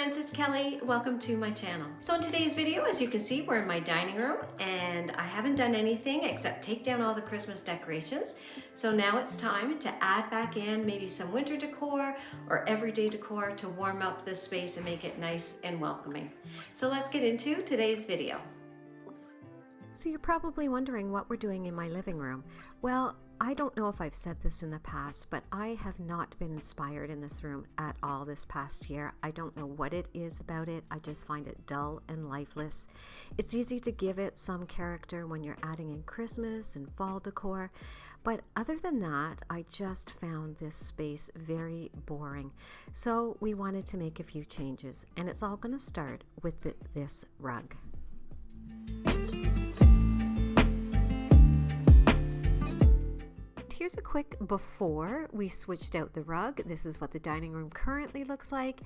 friends, it's Kelly. Welcome to my channel. So in today's video, as you can see, we're in my dining room and I haven't done anything except take down all the Christmas decorations. So now it's time to add back in maybe some winter decor or everyday decor to warm up this space and make it nice and welcoming. So let's get into today's video. So you're probably wondering what we're doing in my living room. Well, I don't know if I've said this in the past, but I have not been inspired in this room at all this past year. I don't know what it is about it. I just find it dull and lifeless. It's easy to give it some character when you're adding in Christmas and fall decor, but other than that, I just found this space very boring. So we wanted to make a few changes, and it's all going to start with this rug. Here's a quick before we switched out the rug. This is what the dining room currently looks like.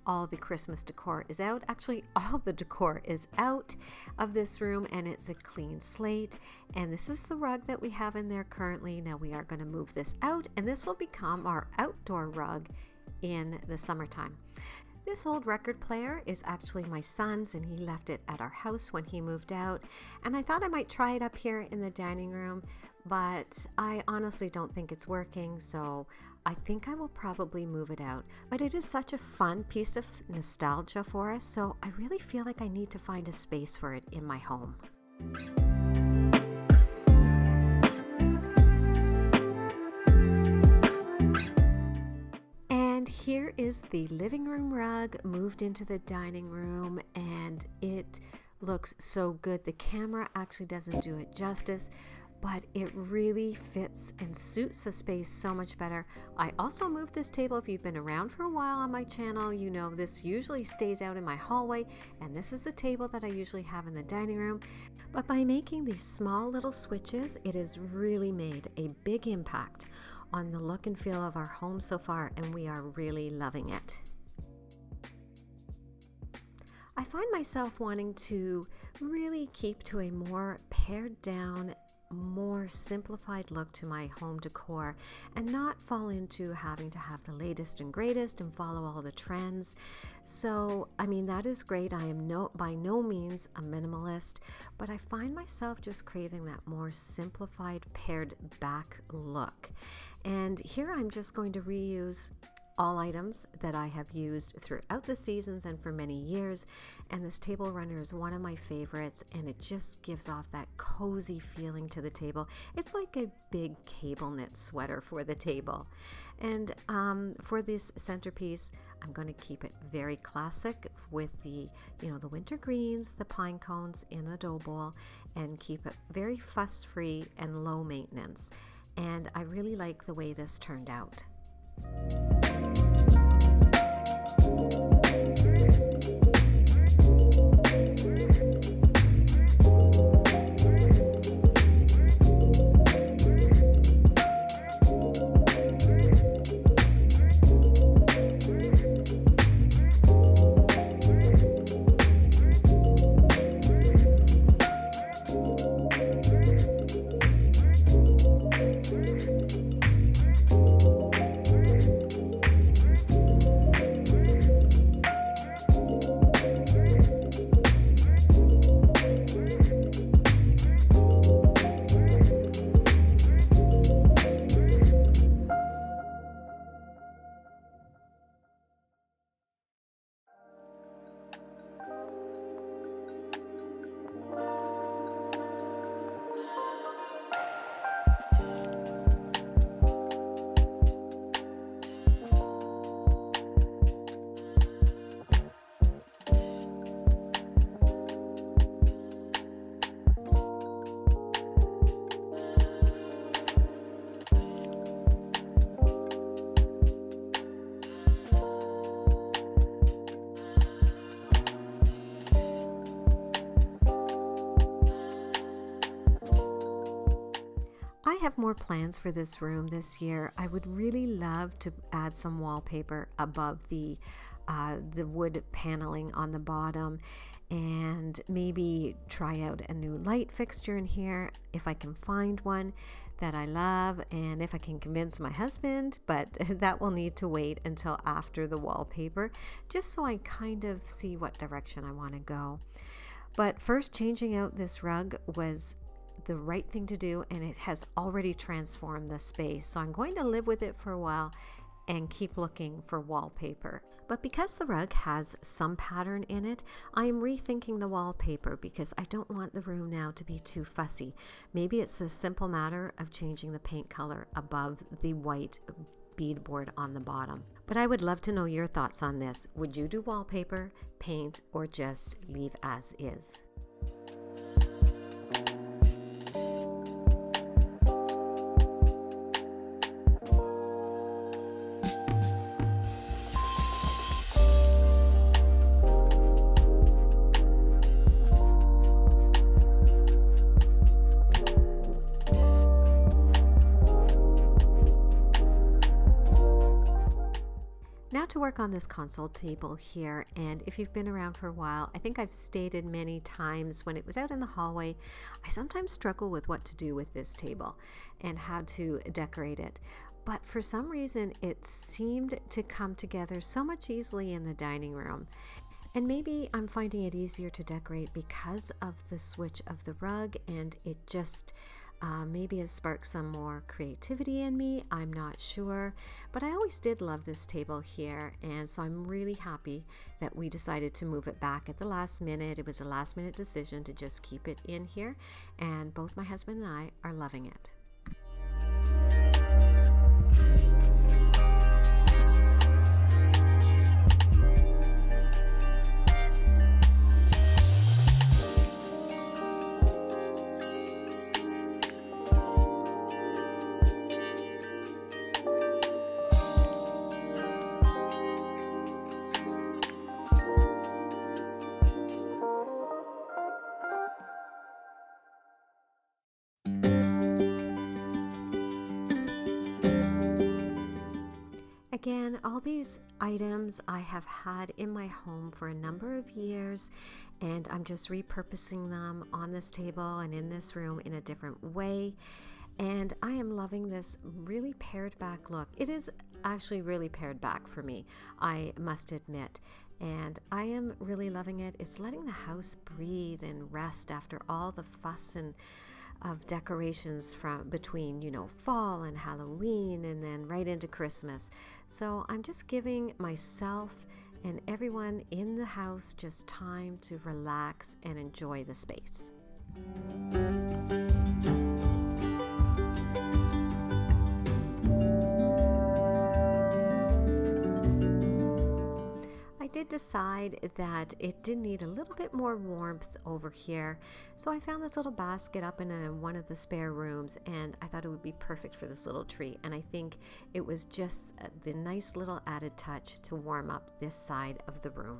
All the Christmas decor is out. Actually, all the decor is out of this room and it's a clean slate. And this is the rug that we have in there currently. Now we are going to move this out and this will become our outdoor rug in the summertime. This old record player is actually my son's and he left it at our house when he moved out. And I thought I might try it up here in the dining room, but I honestly don't think it's working, so I think I will probably move it out. But it is such a fun piece of nostalgia for us, so I really feel like I need to find a space for it in my home. And here is the living room rug moved into the dining room, and it looks so good. The camera actually doesn't do it justice, but it really fits and suits the space so much better. I also moved this table. If you've been around for a while on my channel, you know this usually stays out in my hallway, and this is the table that I usually have in the dining room. But by making these small little switches, it has really made a big impact on the look and feel of our home so far, and we are really loving it. I find myself wanting to really keep to a more pared down, more simplified look to my home decor and not fall into having to have the latest and greatest and follow all the trends. So, I mean, that is great. I am by no means a minimalist, but I find myself just craving that more simplified, pared back look. And here I'm just going to reuse all items that I have used throughout the seasons and for many years, and this table runner is one of my favorites, and it just gives off that cozy feeling to the table. It's like a big cable knit sweater for the table. And for this centerpiece, I'm going to keep it very classic with the winter greens, the pine cones in a dough bowl, and keep it very fuss-free and low maintenance. And I really like the way this turned out. I have more plans for this room this year. I would really love to add some wallpaper above the wood paneling on the bottom, and maybe try out a new light fixture in here if I can find one. that I love, and if I can convince my husband, but that will need to wait until after the wallpaper, just so I kind of see what direction I want to go. But first, changing out this rug was the right thing to do, and it has already transformed the space. So I'm going to live with it for a while and keep looking for wallpaper. But because the rug has some pattern in it, I am rethinking the wallpaper because I don't want the room now to be too fussy. Maybe it's a simple matter of changing the paint color above the white beadboard on the bottom. But I would love to know your thoughts on this. Would you do wallpaper, paint, or just leave as is? Now to work on this console table here, and if you've been around for a while, I think I've stated many times when it was out in the hallway, I sometimes struggle with what to do with this table and how to decorate it. But for some reason, it seemed to come together so much easily in the dining room. And maybe I'm finding it easier to decorate because of the switch of the rug, and it just maybe has sparked some more creativity in me. I'm not sure, but I always did love this table here, and so I'm really happy that we decided to move it back at the last minute. It was a last minute decision to just keep it in here, and both my husband and I are loving it. Again, all these items I have had in my home for a number of years, and I'm just repurposing them on this table and in this room in a different way. And I am loving this really pared back look. It is actually really pared back for me, I must admit. And I am really loving it. It's letting the house breathe and rest after all the fuss and of decorations from between, fall and Halloween and then right into Christmas. So I'm just giving myself and everyone in the house just time to relax and enjoy the space. I did decide that it did need a little bit more warmth over here, so I found this little basket up in one of the spare rooms, and I thought it would be perfect for this little tree, and I think it was just the nice little added touch to warm up this side of the room.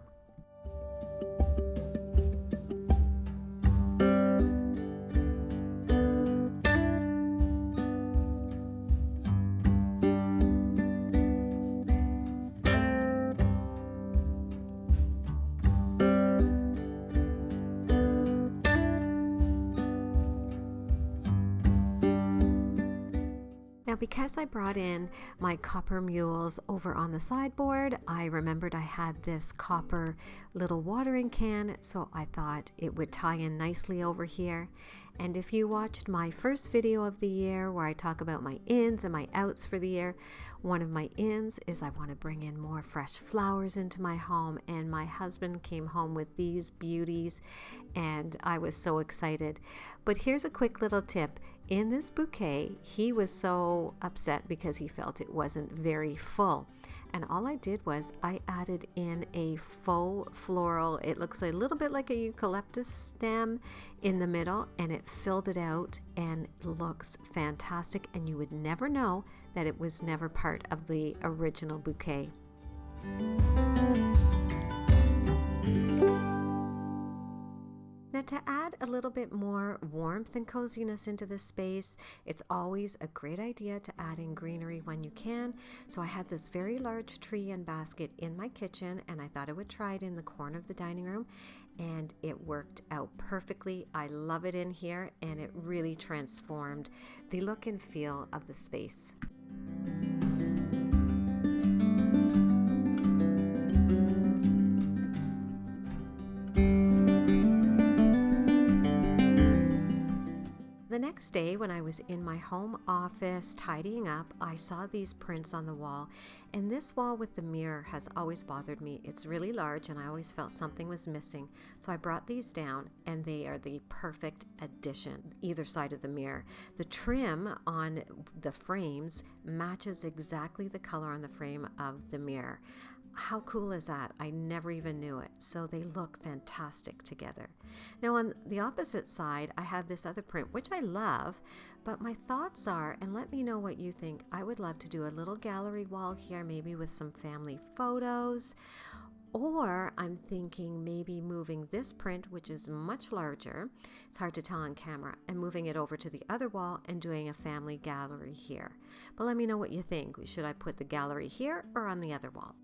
Now, because I brought in my copper mules over on the sideboard, I remembered I had this copper little watering can, so I thought it would tie in nicely over here. And if you watched my first video of the year where I talk about my ins and my outs for the year, one of my ins is I want to bring in more fresh flowers into my home, and my husband came home with these beauties and I was so excited. But here's a quick little tip. In this bouquet, he was so upset because he felt it wasn't very full. And all I did was I added in a faux floral, it looks a little bit like a eucalyptus stem in the middle, and it filled it out and looks fantastic, and you would never know that it was never part of the original bouquet. Now, to add a little bit more warmth and coziness into this space, it's always a great idea to add in greenery when you can. So I had this very large tree and basket in my kitchen, and I thought I would try it in the corner of the dining room, and it worked out perfectly. I love it in here, and it really transformed the look and feel of the space. The next day, when I was in my home office tidying up, I saw these prints on the wall, and this wall with the mirror has always bothered me. It's really large and I always felt something was missing, so I brought these down, and they are the perfect addition either side of the mirror. The trim on the frames matches exactly the color on the frame of the mirror. How cool is that? I never even knew it. So they look fantastic together. Now on the opposite side, I have this other print, which I love, but my thoughts are, and let me know what you think, I would love to do a little gallery wall here, maybe with some family photos, or I'm thinking maybe moving this print, which is much larger, it's hard to tell on camera, and moving it over to the other wall and doing a family gallery here. But let me know what you think. Should I put the gallery here or on the other wall?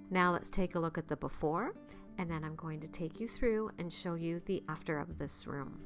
Now let's take a look at the before, and then I'm going to take you through and show you the after of this room.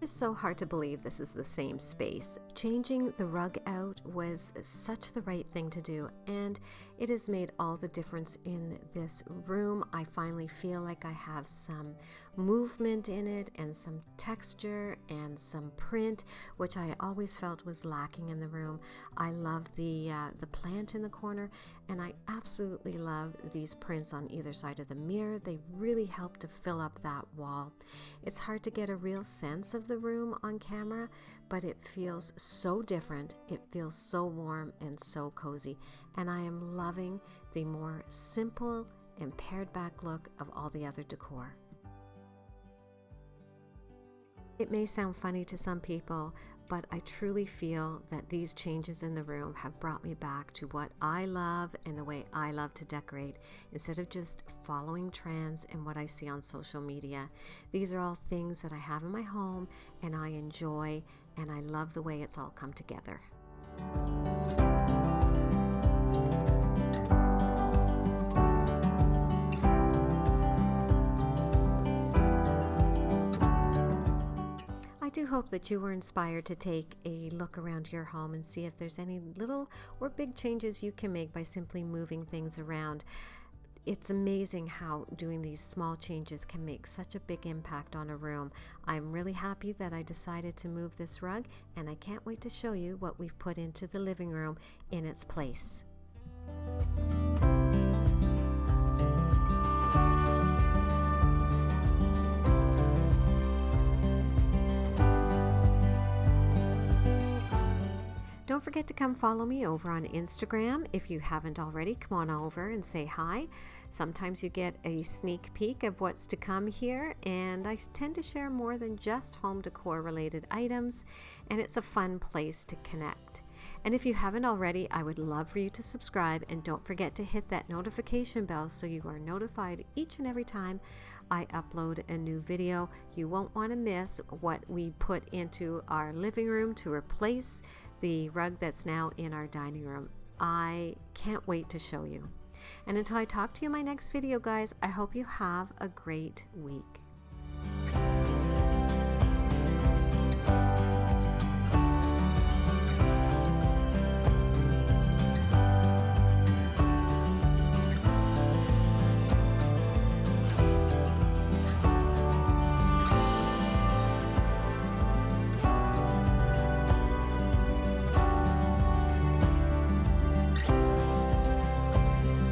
It's so hard to believe this is the same space. Changing the rug out was such the right thing to do, and it has made all the difference in this room. I finally feel like I have some movement in it and some texture and some print, which I always felt was lacking in the room. I love the plant in the corner, and I absolutely love these prints on either side of the mirror. They really help to fill up that wall. It's hard to get a real sense of the room on camera, but it feels so different. It feels so warm and so cozy, and I am loving the more simple and pared back look of all the other decor. It may sound funny to some people, but I truly feel that these changes in the room have brought me back to what I love and the way I love to decorate, instead of just following trends and what I see on social media. These are all things that I have in my home and I enjoy, and I love the way it's all come together. I do hope that you were inspired to take a look around your home and see if there's any little or big changes you can make by simply moving things around. It's amazing how doing these small changes can make such a big impact on a room. I'm really happy that I decided to move this rug, and I can't wait to show you what we've put into the living room in its place. Don't forget to come follow me over on Instagram. If you haven't already, come on over and say hi. Sometimes you get a sneak peek of what's to come here, and I tend to share more than just home decor related items, and it's a fun place to connect. And if you haven't already, I would love for you to subscribe, and don't forget to hit that notification bell so you are notified each and every time I upload a new video. You won't want to miss what we put into our living room to replace the rug that's now in our dining room. I can't wait to show you. And until I talk to you in my next video, guys, I hope you have a great week.